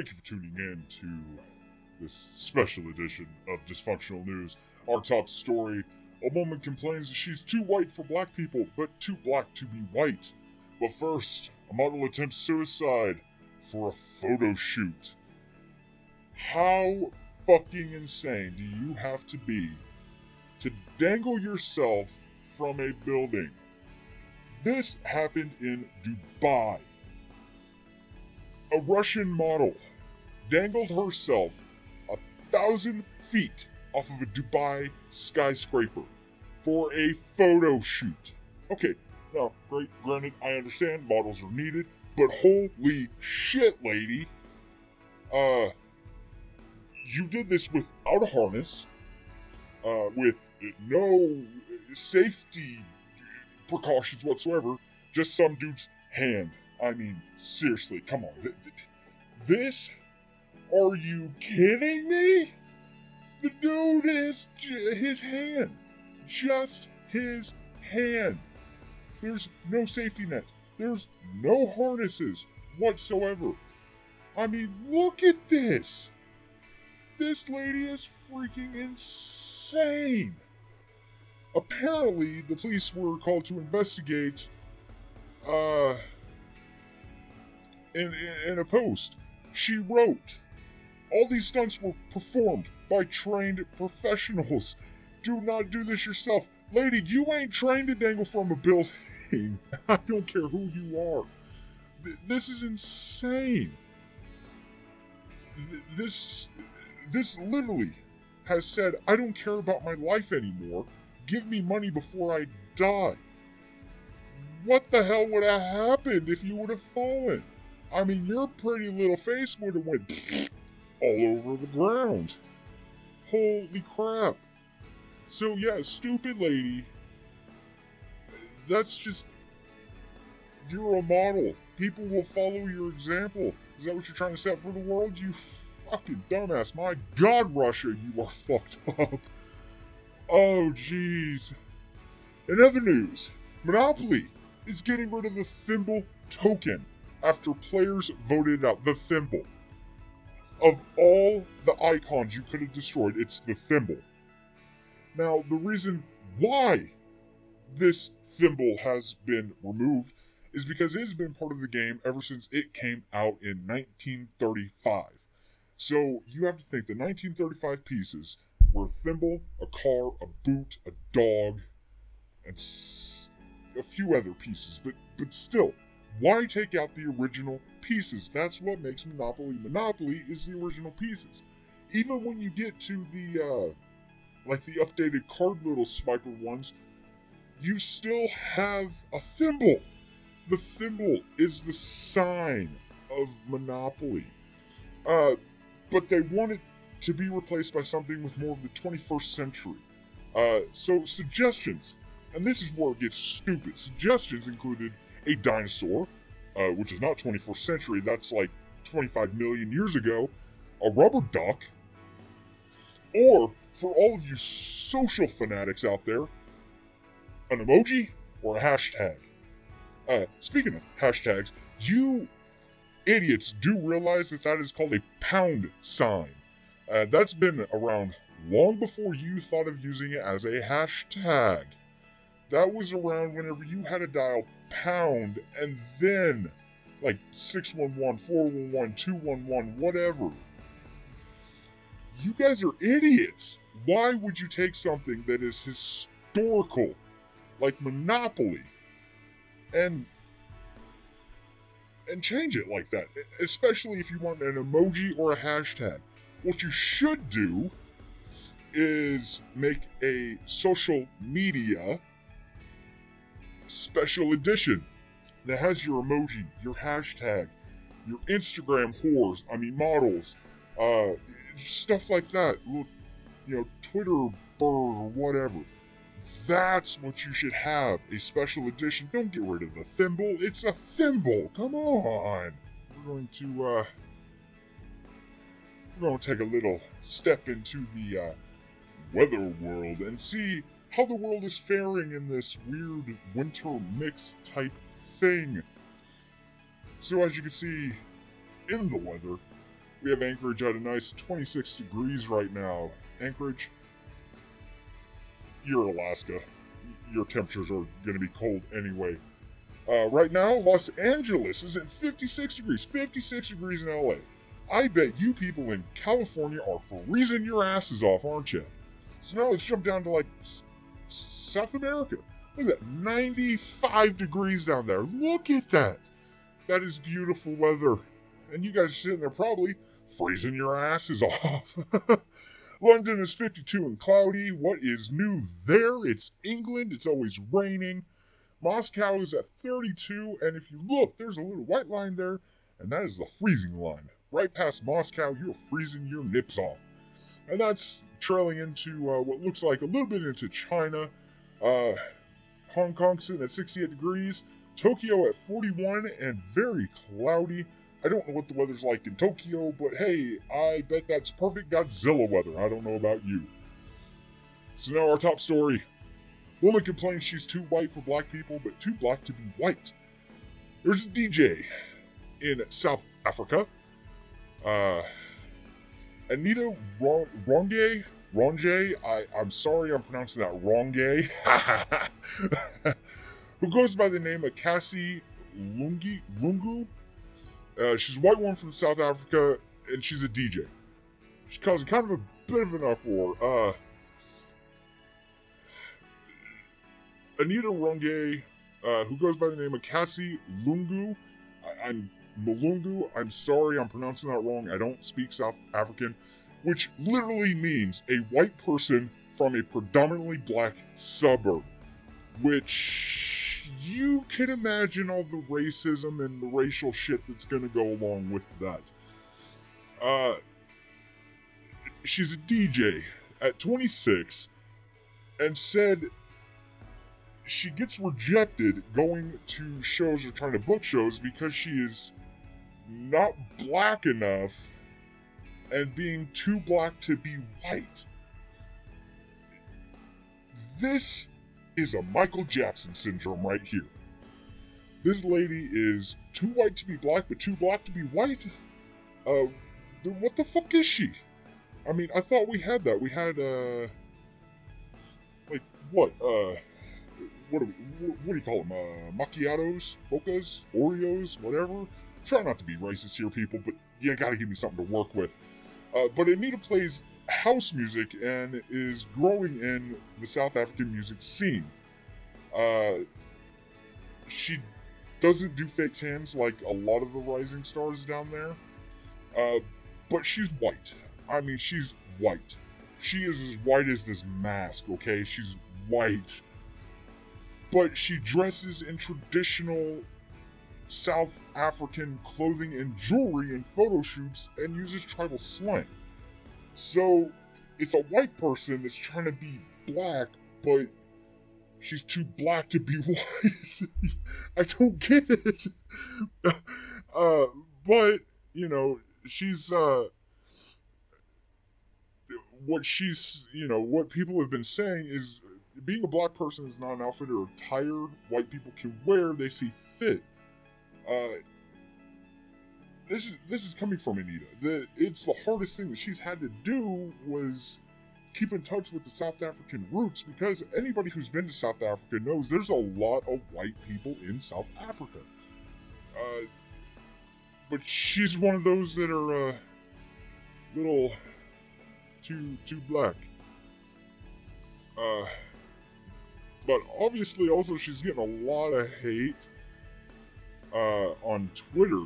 Thank you for tuning in to this special edition of Dysfunctional News. Our top story: a woman complains that she's too white for black people, but too black to be white. But first, a model attempts suicide for a photo shoot. How fucking insane do you have to be to dangle yourself from a building? This happened in Dubai. A Russian model dangled herself 1,000 feet off of a Dubai skyscraper for a photo shoot. Okay, now, granted, I understand models are needed, but holy shit, lady. You did this without a harness, with no safety precautions whatsoever, just some dude's hand. I mean, seriously, come on. This? Are you kidding me? The dude is his hand. Just his hand. There's no safety net. There's no harnesses whatsoever. I mean, look at this. This lady is freaking insane. Apparently, the police were called to investigate, in a post, she wrote, "All these stunts were performed by trained professionals. Do not do this yourself. Lady, you ain't trained to dangle from a building. I don't care who you are. This is insane. This literally has said, I don't care about my life anymore. Give me money before I die." What the hell would have happened if you would have fallen? I mean, your pretty little face would have went all over the ground. Holy crap. So yeah, stupid lady. That's just... You're a model. People will follow your example. Is that what you're trying to set for the world? You fucking dumbass. My God, Russia, you are fucked up. Oh, jeez. In other news, Monopoly is getting rid of the thimble token after players voted out the thimble. Of all the icons you could have destroyed, it's the thimble. Now, the reason why this thimble has been removed is because it has been part of the game ever since it came out in 1935. So, you have to think the 1935 pieces were a thimble, a car, a boot, a dog, and a few other pieces, but still, why take out the original pieces? That's what makes Monopoly Monopoly, is the original pieces. Even when you get to the, the updated card little swiper ones, you still have a thimble. The thimble is the sign of Monopoly. But they want it to be replaced by something with more of the 21st century. So suggestions, and this is where it gets stupid. Suggestions included a dinosaur, which is not 21st century, that's like 25 million years ago, a rubber duck, or, for all of you social fanatics out there, an emoji or a hashtag. Speaking of hashtags, you idiots do realize that is called a pound sign. That's been around long before you thought of using it as a hashtag. That was around whenever you had to dial pound and then, 611, 411, 211, whatever. You guys are idiots. Why would you take something that is historical, like Monopoly, and change it like that? Especially if you want an emoji or a hashtag. What you should do is make a social media special edition that has your emoji, your hashtag, your Instagram models, stuff like that. Twitter bird or whatever. That's what you should have, a special edition. Don't get rid of the thimble. It's a thimble. Come on. We're going to take a little step into the weather world and see how the world is faring in this weird winter mix type thing. So as you can see in the weather, We have Anchorage at a nice 26 degrees right now. Anchorage, you're Alaska. Your temperatures are going to be cold anyway. Right now, Los Angeles is at 56 degrees. 56 degrees in LA. I bet you people in California are freezing your asses off, aren't you? So now let's jump down to like South America. Look at that, 95 degrees down there. Look at that. That is beautiful weather. And you guys are sitting there probably freezing your asses off. London is 52 and cloudy. What is new there? It's England. It's always raining. Moscow is at 32, and if you look, there's a little white line there, and that is the freezing line. Right past Moscow, you're freezing your nips off. And that's trailing into what looks like a little bit into China. Hong Kong sitting at 68 degrees. Tokyo at 41 and very cloudy. I don't know what the weather's like in Tokyo, but hey, I bet that's perfect Godzilla weather. I don't know about you. So now our top story. Woman complains she's too white for black people, but too black to be white. There's a DJ in South Africa. Anita Ronge, I'm sorry I'm pronouncing that Ronge, who goes by the name of Cassie Lungu. She's a white woman from South Africa, and she's a DJ. She's causing kind of a bit of an uproar. Anita Ronge, who goes by the name of Cassie Lungu. I'm sorry I'm pronouncing that wrong. I don't speak South African, which literally means a white person from a predominantly black suburb, which you can imagine all the racism and the racial shit that's going to go along with that. She's a DJ at 26 and said she gets rejected going to shows or trying to book shows because she is not black enough and being too black to be white. This is a Michael Jackson syndrome right here. This lady is too white to be black, but too black to be white? What the fuck is she? I mean, I thought we had that. We had, what do you call them? Macchiatos, mochas, Oreos, whatever. Try not to be racist here, people, but you gotta give me something to work with. But Anita plays house music and is growing in the South African music scene. She doesn't do fake tans like a lot of the rising stars down there. But she's white. I mean, she's white. She is as white as this mask, okay? She's white. But she dresses in traditional South African clothing and jewelry in photo shoots and uses tribal slang. So, it's a white person that's trying to be black, but she's too black to be white. I don't get it. But, you know, she's, what people have been saying is being a black person is not an outfit or attire white people can wear, they see fit. This is coming from Anita. It's the hardest thing that she's had to do was keep in touch with the South African roots, because anybody who's been to South Africa knows there's a lot of white people in South Africa. But she's one of those that are little too black. But obviously also she's getting a lot of hate on Twitter.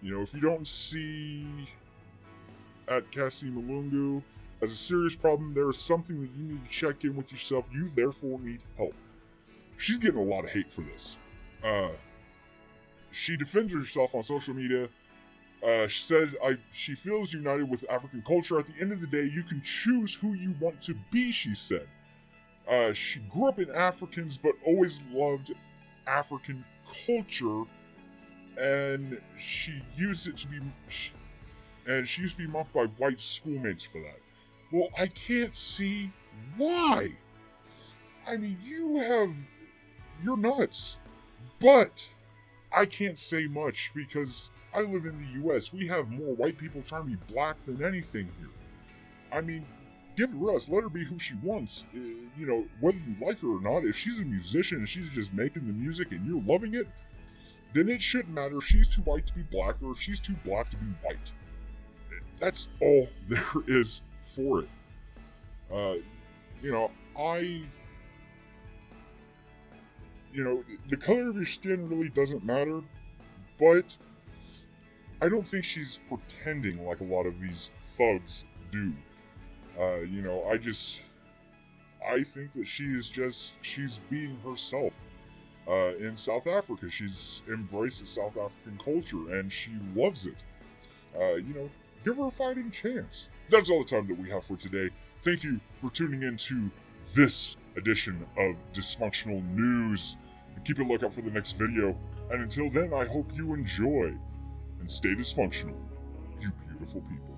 You know, if you don't see at Cassie Malungu as a serious problem, there is something that you need to check in with yourself. You therefore need help. She's getting a lot of hate for this. She defends herself on social media. She said she feels united with African culture. At the end of the day, you can choose who you want to be, she said. She grew up in Africans, but always loved African culture, and she used to be mocked by white schoolmates for that. Well, I can't see why. I mean, you're nuts. But I can't say much because I live in the US. We have more white people trying to be black than anything here. I mean, give it rest. Let her be who she wants. You know, whether you like her or not, if she's a musician and she's just making the music and you're loving it, then it shouldn't matter if she's too white to be black or if she's too black to be white. That's all there is for it. You know, the color of your skin really doesn't matter, but I don't think she's pretending like a lot of these thugs do. You know, I think that she's being herself. In South Africa, she's embraced the South African culture and she loves it. You know, give her a fighting chance. That's all the time that we have for today. Thank you for tuning in to this edition of Dysfunctional News. And keep a lookout for the next video. And until then, I hope you enjoy and stay dysfunctional, you beautiful people.